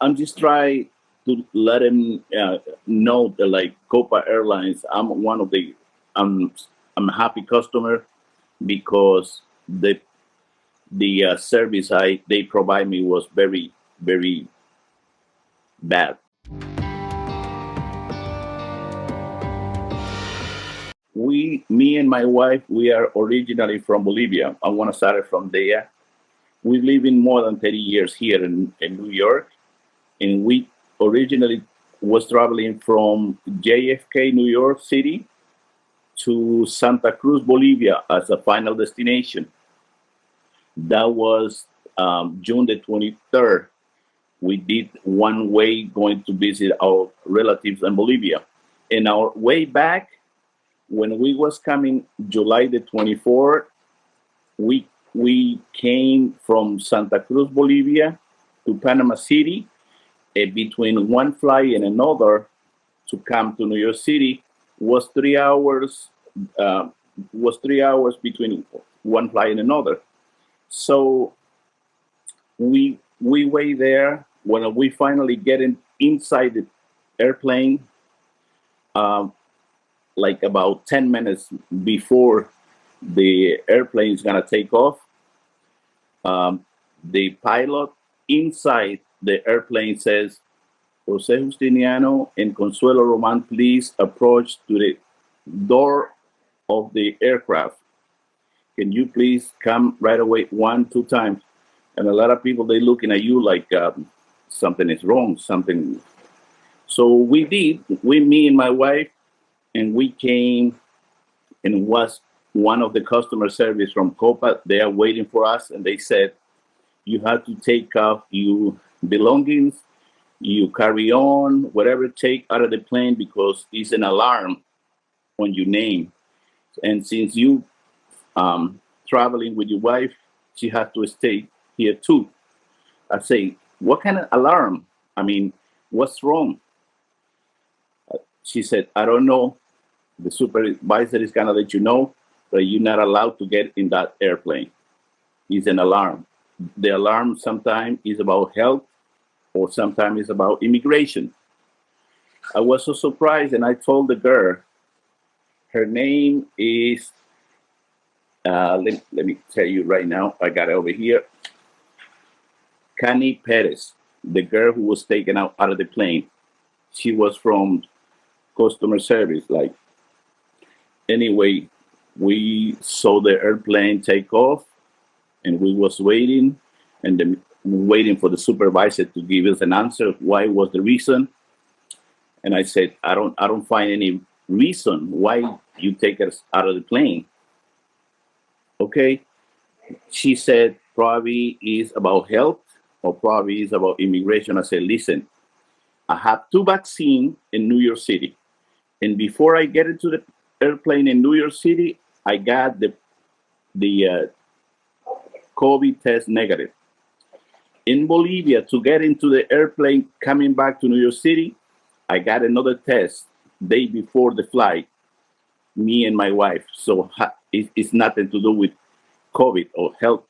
I'm just trying to let him know that like Copa Airlines, I'm I'm a happy customer because the service they provide me was very bad. Me and my wife, we are originally from Bolivia. I want to start it from there. We live in more than 30 years here in New York, and we originally was traveling from JFK, New York City, to Santa Cruz, Bolivia, as a final destination. That was June the 23rd. We did one way going to visit our relatives in Bolivia. And our way back, when we was coming July the 24th, we came from Santa Cruz, Bolivia to Panama City. Between one flight and another to come to New York City was 3 hours. Was 3 hours between one flight and another. So we wait there. When we finally get inside the airplane, like about 10 minutes before the airplane is gonna take off, the pilot inside the airplane says, Jose Justiniano and Consuelo Roman, please approach to the door of the aircraft. Can you please come right away 1-2 times? And a lot of people, they looking at you like something is wrong, something. So we did, me and my wife, and we came and was one of the customer service from Copa. They are waiting for us, and they said, you have to take off your belongings, you carry on, whatever, take out of the plane because it's an alarm on your name. And since you traveling with your wife, she has to stay here too. I say, what kind of alarm? I mean, what's wrong? She said, I don't know. The supervisor is gonna let you know, but you're not allowed to get in that airplane. It's an alarm. The alarm sometimes is about health or sometimes it's about immigration. I was so surprised, and I told the girl, her name is, let me tell you right now, I got it over here. Cani Perez, the girl who was taken out of the plane. She was from customer service. Like, anyway, we saw the airplane take off, and we was waiting, and then waiting for the supervisor to give us an answer. Why was the reason? And I said, I don't find any reason why you take us out of the plane. Okay. She said, probably is about health or probably is about immigration. I said, listen, I have 2 vaccines in New York City. And before I get into the airplane in New York City, I got the COVID test negative. In Bolivia, to get into the airplane coming back to New York City, I got another test day before the flight, me and my wife. So it's nothing to do with COVID or health.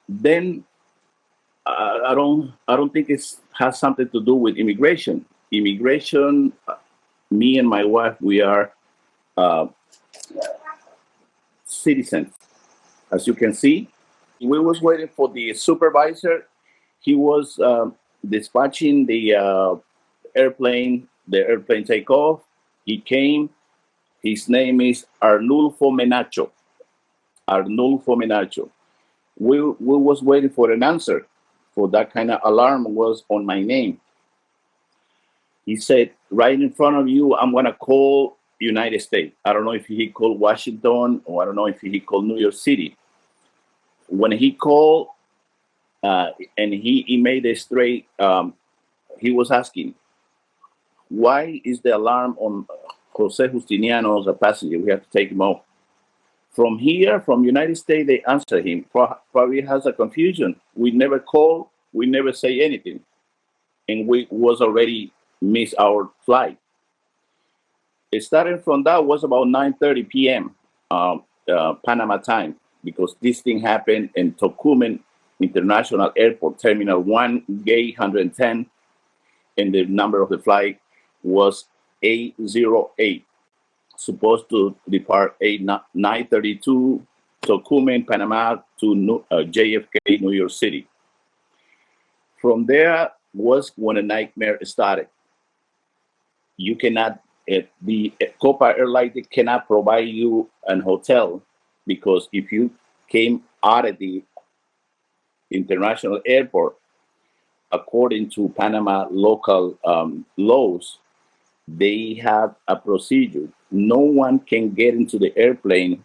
Then I don't think it has something to do with immigration. Immigration, me and my wife, we are citizens. As you can see, we was waiting for the supervisor. He was dispatching the airplane take off. He came. His name is Arnulfo Menacho. We was waiting for an answer for that kind of alarm was on my name. He said, right in front of you, I'm gonna call United States. I don't know if he called Washington or I don't know if he called New York City. When he called and he made it straight, he was asking, why is the alarm on Jose Justiniano as a passenger? We have to take him off. From here, from United States, they answer him. Probably has a confusion. We never call, we never say anything. And we was already missed our flight. It started from that was about 9:30 p.m. Panama time, because this thing happened in Tocumen International Airport, Terminal 1, gate 110, and the number of the flight was 808. Supposed to depart 932, Tocumen, Panama to JFK, New York City. From there was when a nightmare started. You cannot, the Copa Airlines cannot provide you an hotel, because if you came out of the international airport, according to Panama local laws, they have a procedure. No one can get into the airplane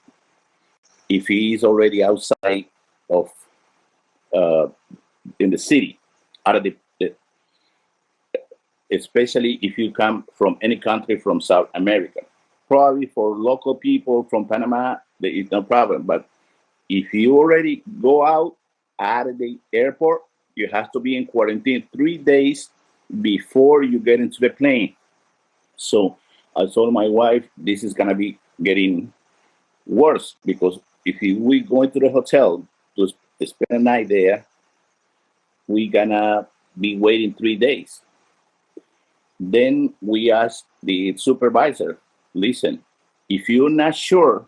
if he is already outside of in the city, out of the especially if you come from any country from South America. Probably for local people from Panama, there is no problem. But if you already go out of the airport, you have to be in quarantine 3 days before you get into the plane. So I told my wife, this is gonna be getting worse, because if we go into the hotel to spend a night there, we're gonna be waiting 3 days. Then we asked the supervisor, listen, if you're not sure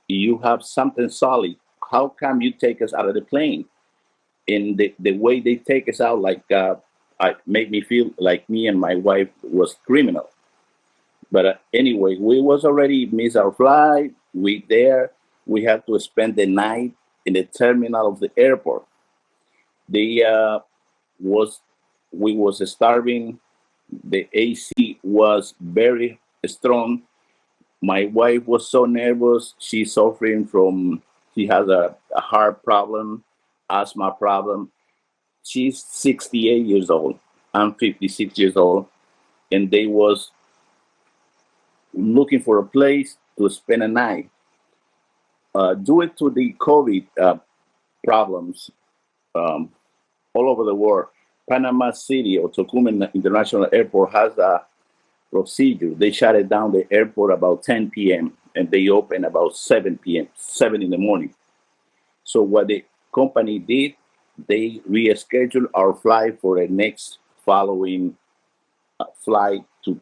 you have something solid, how come you take us out of the plane? And the way they take us out, like, made me feel like me and my wife was criminal. But anyway, we was already missed our flight. We had to spend the night in the terminal of the airport. We was starving. The AC was very strong. My wife was so nervous. She's suffering she has a heart problem, asthma problem. She's 68 years old. I'm 56 years old. And they was looking for a place to spend a night. Due to the COVID problems all over the world, Panama City or Tocumen International Airport has a procedure. They shut it down the airport about 10 p.m. and they open about 7 p.m., 7 in the morning. So what the company did, they rescheduled our flight for the next following flight to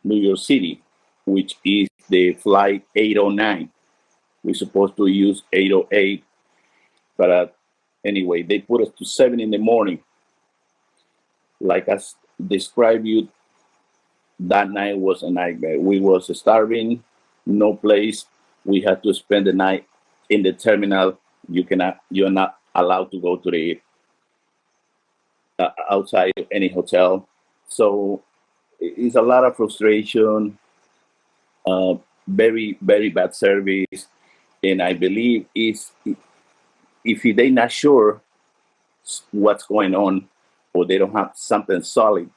New York City, which is the flight 809. We're supposed to use 808, but anyway, they put us to 7 in the morning. Like I described you, that night was a nightmare. We was starving, no place. We had to spend the night in the terminal. You're not allowed to go to the outside of any hotel. So it's a lot of frustration, very, very bad service. And I believe if they're not sure what's going on, or they don't have something solid,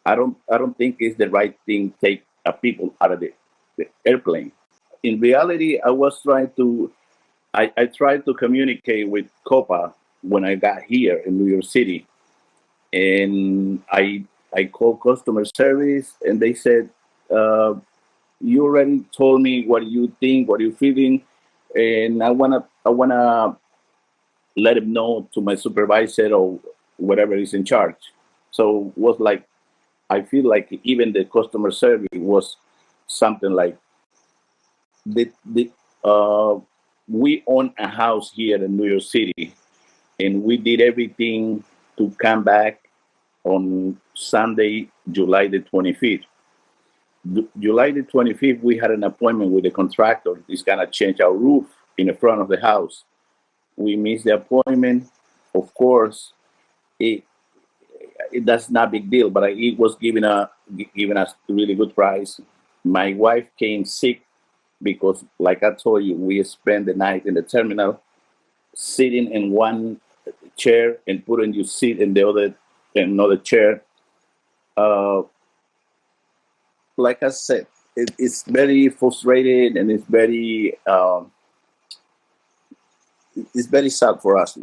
I don't think it's the right thing to take people out of the airplane. In reality, I tried to communicate with Copa when I got here in New York City, and I called customer service, and they said, you already told me what you think, what you're feeling, and I wanna let him know to my supervisor or whatever is in charge. So it was like, I feel like even the customer service was something like, we own a house here in New York City, and we did everything to come back on Sunday, July the 25th. July the 25th, we had an appointment with the contractor. He's gonna change our roof in the front of the house. We missed the appointment. Of course, that's not a big deal, but it was giving us a really good price. My wife came sick because, like I told you, we spent the night in the terminal, sitting in one chair and putting your seat in another chair. Like I said, it's very frustrating, and it's very sad for us.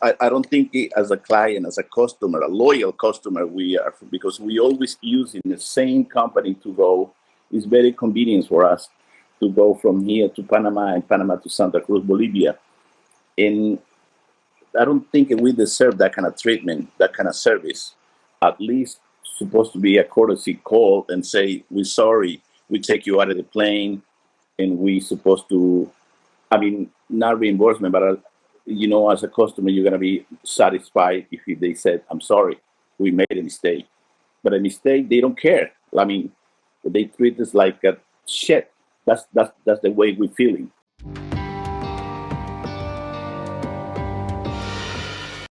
I don't think as a client, as a customer, a loyal customer, we are, because we always using the same company to go. It's very convenient for us to go from here to Panama and Panama to Santa Cruz, Bolivia. And I don't think we deserve that kind of treatment, that kind of service. At least supposed to be a courtesy call and say, we're sorry, we take you out of the plane, and we supposed to, I mean, not reimbursement, but as a customer, you're gonna be satisfied if they said, I'm sorry, we made a mistake. But a mistake, they don't care. I mean, they treat us like a shit. That's the way we're feeling.